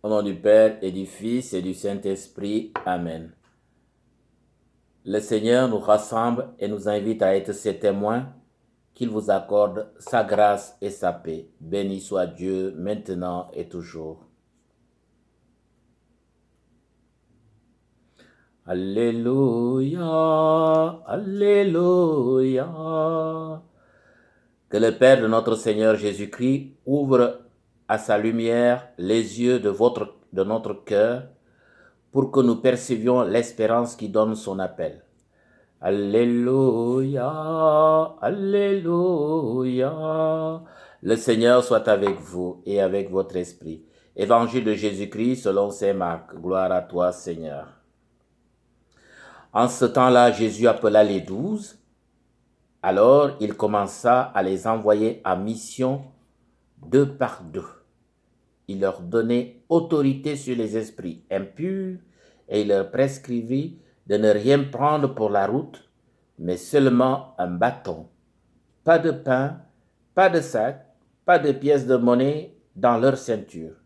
Au nom du Père et du Fils et du Saint-Esprit. Amen. Le Seigneur nous rassemble et nous invite à être ses témoins, qu'il vous accorde sa grâce et sa paix. Béni soit Dieu, maintenant et toujours. Alléluia, Alléluia. Que le Père de notre Seigneur Jésus-Christ ouvre à sa lumière les yeux de notre cœur pour que nous percevions l'espérance qui donne son appel. Alléluia, Alléluia. Le Seigneur soit avec vous et avec votre esprit. Évangile de Jésus-Christ selon saint Marc. Gloire à toi, Seigneur. En ce temps-là, Jésus appela les 12. Alors, il commença à les envoyer en mission 2 par 2. Il leur donnait autorité sur les esprits impurs et il leur prescrivit de ne rien prendre pour la route, mais seulement un bâton. Pas de pain, pas de sac, pas de pièces de monnaie dans leur ceinture.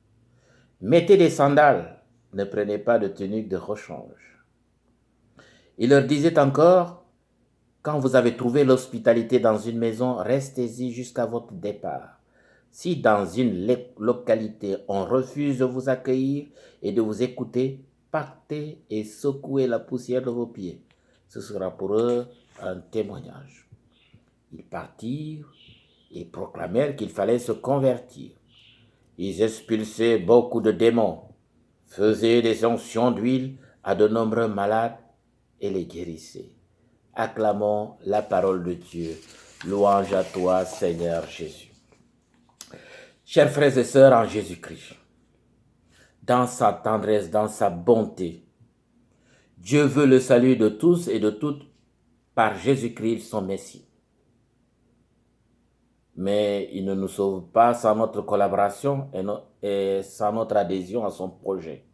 Mettez des sandales, ne prenez pas de tunique de rechange. Il leur disait encore, quand vous avez trouvé l'hospitalité dans une maison, restez-y jusqu'à votre départ. Si dans une localité on refuse de vous accueillir et de vous écouter, partez et secouez la poussière de vos pieds. Ce sera pour eux un témoignage. Ils partirent et proclamèrent qu'il fallait se convertir. Ils expulsaient beaucoup de démons, faisaient des onctions d'huile à de nombreux malades et les guérissaient. Acclamons la parole de Dieu. Louange à toi, Seigneur Jésus. Chers frères et sœurs en Jésus-Christ, dans sa tendresse, dans sa bonté, Dieu veut le salut de tous et de toutes par Jésus-Christ, son Messie. Mais il ne nous sauve pas sans notre collaboration et sans notre adhésion à son projet.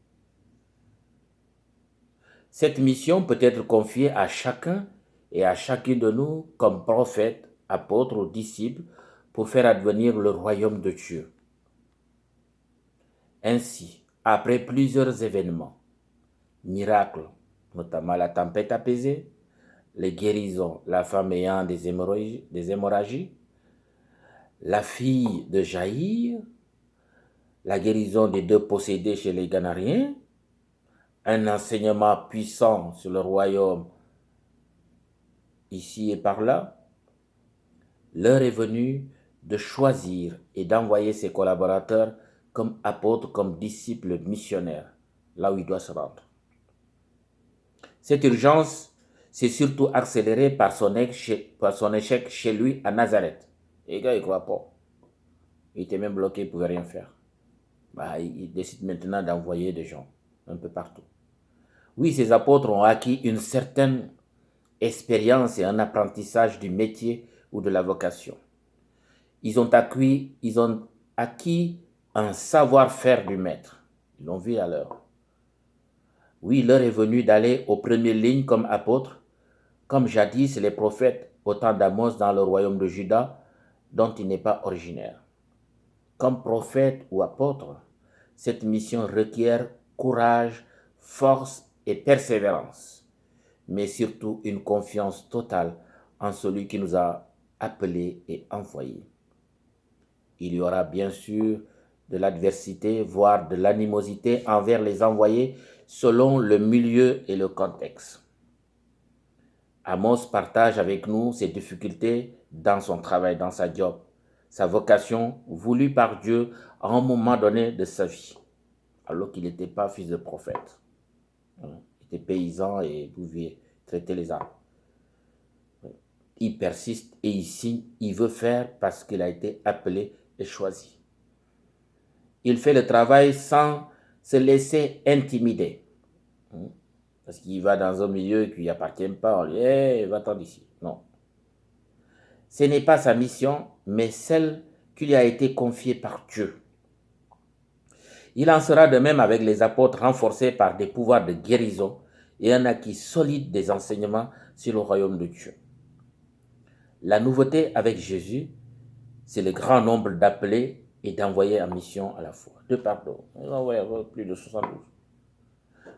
Cette mission peut être confiée à chacun et à chacune de nous comme prophète, apôtre ou disciple pour faire advenir le royaume de Dieu. Ainsi, après plusieurs événements, miracles, notamment la tempête apaisée, les guérisons, la femme ayant des hémorragies, la fille de Jaïr, la guérison des 2 possédés chez les Ganariens, un enseignement puissant sur le royaume ici et par là, l'heure est venue de choisir et d'envoyer ses collaborateurs comme apôtres, comme disciples missionnaires, là où il doit se rendre. Cette urgence s'est surtout accélérée par son échec chez lui à Nazareth. Et les gars, ils ne croient pas. Il était même bloqué, il ne pouvait rien faire. Il décide maintenant d'envoyer des gens un peu partout. Oui, ces apôtres ont acquis une certaine expérience et un apprentissage du métier ou de la vocation. Ils ont acquis un savoir-faire du maître. Ils l'ont vu à l'heure. Oui, l'heure est venue d'aller aux premières lignes comme apôtres, comme jadis les prophètes au temps d'Amos dans le royaume de Juda, dont il n'est pas originaire. Comme prophète ou apôtre, cette mission requiert courage, force et persévérance, mais surtout une confiance totale en celui qui nous a appelés et envoyés. Il y aura bien sûr de l'adversité, voire de l'animosité envers les envoyés selon le milieu et le contexte. Amos partage avec nous ses difficultés dans son travail, dans sa job, sa vocation voulue par Dieu à un moment donné de sa vie, alors qu'il n'était pas fils de prophète. Il était paysan et pouvait traiter les arbres. Il persiste et il signe, il veut faire parce qu'il a été appelé et choisi. Il fait le travail sans se laisser intimider. Parce qu'il va dans un milieu qui lui appartient pas, on lui dit hey, va-t'en d'ici. Non. Ce n'est pas sa mission, mais celle qui lui a été confiée par Dieu. Il en sera de même avec les apôtres renforcés par des pouvoirs de guérison et un acquis solide des enseignements sur le royaume de Dieu. La nouveauté avec Jésus, c'est le grand nombre d'appelés et d'envoyer en mission à la fois. Deux pardons. Il va envoyer plus de 72.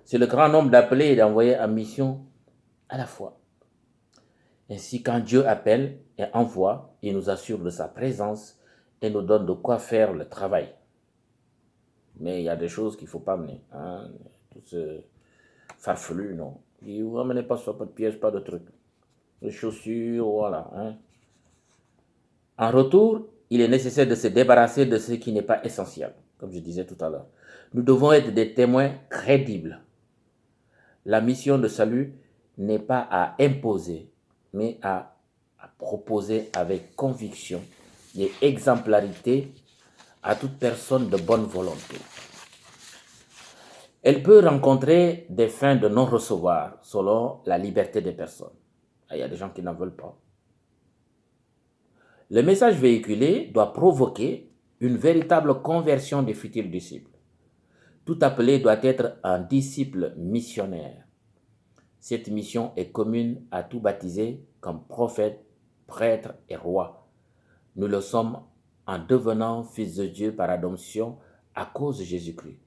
C'est le grand nombre d'appelés et d'envoyer en mission à la fois. Ainsi, quand Dieu appelle et envoie, il nous assure de sa présence et nous donne de quoi faire le travail. Mais il y a des choses qu'il ne faut pas mener. Hein? Tout ce farfelu, non. Il vous ramenez pas sur pas de pièges, pas de trucs. Les chaussures, voilà. Hein? En retour, il est nécessaire de se débarrasser de ce qui n'est pas essentiel, comme je disais tout à l'heure. Nous devons être des témoins crédibles. La mission de salut n'est pas à imposer, mais à proposer avec conviction et exemplarité à toute personne de bonne volonté. Elle peut rencontrer des fins de non-recevoir selon la liberté des personnes. Il y a des gens qui n'en veulent pas. Le message véhiculé doit provoquer une véritable conversion des futurs disciples. Tout appelé doit être un disciple missionnaire. Cette mission est commune à tout baptisé comme prophète, prêtre et roi. Nous le sommes en devenant fils de Dieu par adoption à cause de Jésus-Christ.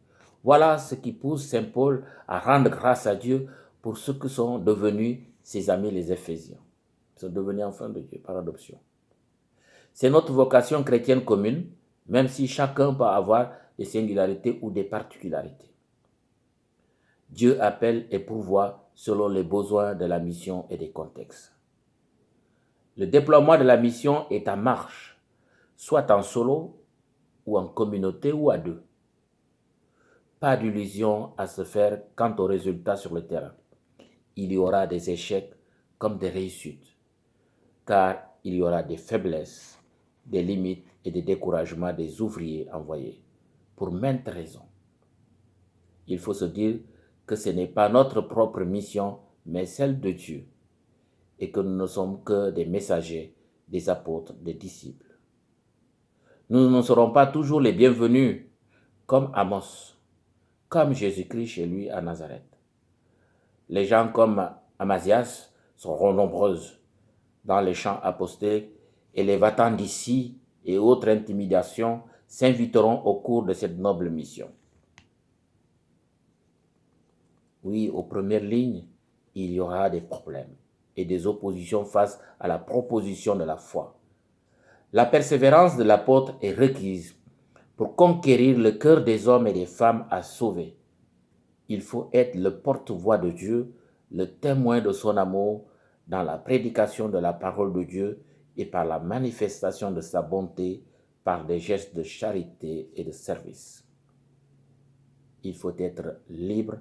Voilà ce qui pousse Saint Paul à rendre grâce à Dieu pour ceux qui sont devenus ses amis les Éphésiens. Ils sont devenus enfants de Dieu par adoption. C'est notre vocation chrétienne commune, même si chacun peut avoir des singularités ou des particularités. Dieu appelle et pourvoit selon les besoins de la mission et des contextes. Le déploiement de la mission est en marche, soit en solo ou en communauté ou à deux. Pas d'illusion à se faire quant aux résultats sur le terrain. Il y aura des échecs comme des réussites, car il y aura des faiblesses, des limites et des découragements des ouvriers envoyés, pour maintes raisons. Il faut se dire que ce n'est pas notre propre mission, mais celle de Dieu, et que nous ne sommes que des messagers, des apôtres, des disciples. Nous ne serons pas toujours les bienvenus, comme Amos, comme Jésus-Christ chez lui à Nazareth. Les gens comme Amazias seront nombreuses dans les champs apostoliques et les va-t'en d'ici et autres intimidations s'inviteront au cours de cette noble mission. Oui, aux premières lignes, il y aura des problèmes et des oppositions face à la proposition de la foi. La persévérance de l'apôtre est requise pour conquérir le cœur des hommes et des femmes à sauver. Il faut être le porte-voix de Dieu, le témoin de son amour dans la prédication de la parole de Dieu et par la manifestation de sa bonté par des gestes de charité et de service. Il faut être libre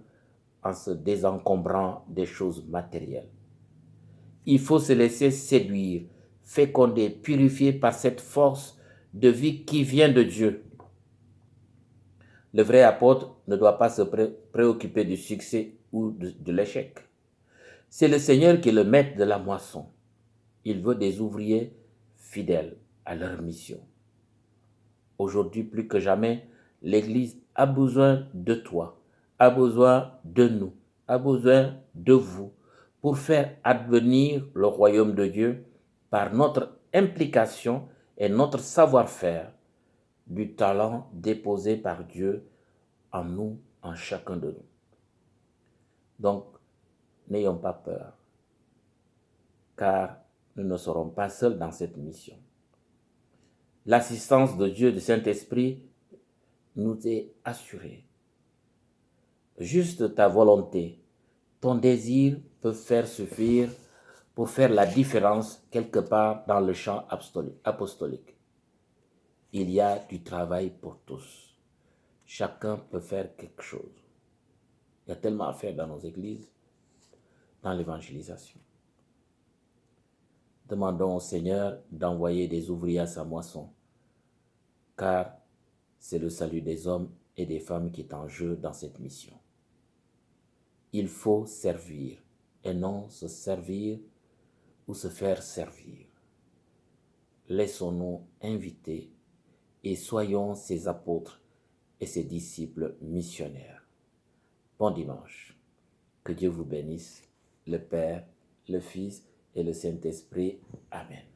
en se désencombrant des choses matérielles. Il faut se laisser séduire, féconder, purifier par cette force de vie qui vient de Dieu. Le vrai apôtre ne doit pas se préoccuper du succès ou de l'échec. C'est le Seigneur qui est le maître de la moisson. Il veut des ouvriers fidèles à leur mission. Aujourd'hui, plus que jamais, l'Église a besoin de toi, a besoin de nous, a besoin de vous pour faire advenir le royaume de Dieu par notre implication et notre savoir-faire, du talent déposé par Dieu en nous, en chacun de nous. Donc, n'ayons pas peur, car nous ne serons pas seuls dans cette mission. L'assistance de Dieu, du Saint-Esprit, nous est assurée. Juste ta volonté, ton désir peut faire suffire pour faire la différence quelque part dans le champ apostolique. Il y a du travail pour tous. Chacun peut faire quelque chose. Il y a tellement à faire dans nos églises, dans l'évangélisation. Demandons au Seigneur d'envoyer des ouvriers à sa moisson, car c'est le salut des hommes et des femmes qui est en jeu dans cette mission. Il faut servir et non se servir ou se faire servir. Laissons-nous inviter et soyons ses apôtres et ses disciples missionnaires. Bon dimanche. Que Dieu vous bénisse, le Père, le Fils et le Saint-Esprit. Amen.